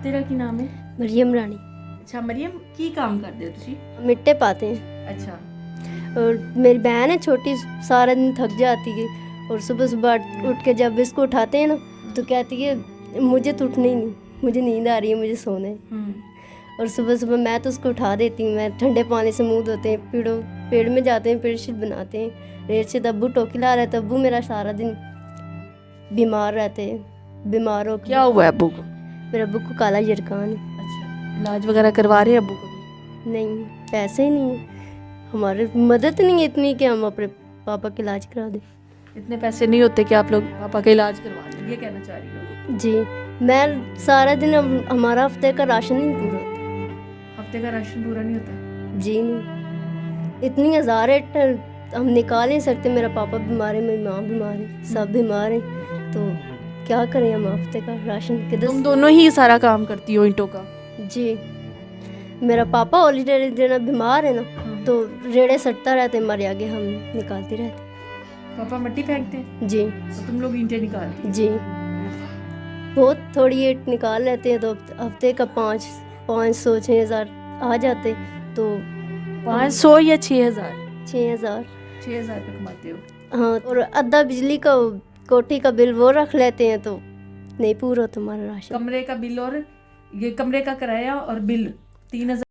ਤੇਰਾ ਕੀ ਨਾਮ ਹੈ? मरियम रानी। ਅੱਛਾ ਮਰੀਮ, ਕੀ ਕੰਮ ਕਰਦੇ ਹੋ ਤੁਸੀਂ? मिट्टे पाते हैं। ਅੱਛਾ और मेरी बहन है छोटी, सारा दिन थक जाती है और सुबह सुबह उठ के जब इसको उठाते हैं ना तो कहती है मुझे तो उठना ही नहीं, मुझे नींद आ रही है, मुझे सोना है। और सुबह सुबह मैं तो उसको उठा देती हूँ, मैं ठंडे पानी से मुँह धोते हैं, पेड़ में जाते हैं, पेड़ शीट बनाते हैं, रेत से अब्बू टोकी ला रहे थे, अब्बू मेरा सारा दिन बीमार रहते हैं, बीमार हो क्या हुआ है अब्बू को? मेरे अब्बू को काला जरकान है। अच्छा, इलाज वगैरह करवा रहे हैं अब्बू को? नहीं, पैसे ही नहीं है, हमारे मदद नहीं है इतनी कि हम अपने पापा का इलाज करा दें। इतने पैसे नहीं होते कि आप लोग पापा का इलाज करवा लें, ये कहना चाह रही हो? जी, मैं सारा दिन हमारा हफ्ते का राशन नहीं पूरा होता। हफ्ते का राशन पूरा नहीं होता? जी नहीं, इतनी हज़ार हम निकाल नहीं सकते। मेरा पापा बीमार है, मेरी माँ बीमार है, सब बीमार हैं, तो क्या करें हम हफ्ते का राशन किधर? तुम दोनों ही सारा काम करती हो ईंटों का? जी, मेरा पापा हॉलीडे दिन बीमार है ना, तो रेड़े सटता रहते, हमारे आगे हम निकालते रहते। पापा मिट्टी फेंकते हैं जी तो तुम लोग ईंटें निकालते? जी, बहुत थोड़ी ईंट निकाल लेते हैं, तो हफ्ते का 500 6,000 आ जाते, तो 500 या 6,000? 6,000। 6,000 पे कमाते हो? हाँ, और आधा बिजली का कोठी का बिल वो रख लेते हैं, तो नहीं पूरा तुम्हारा राशन। कमरे का बिल और ये कमरे का किराया और बिल 3,000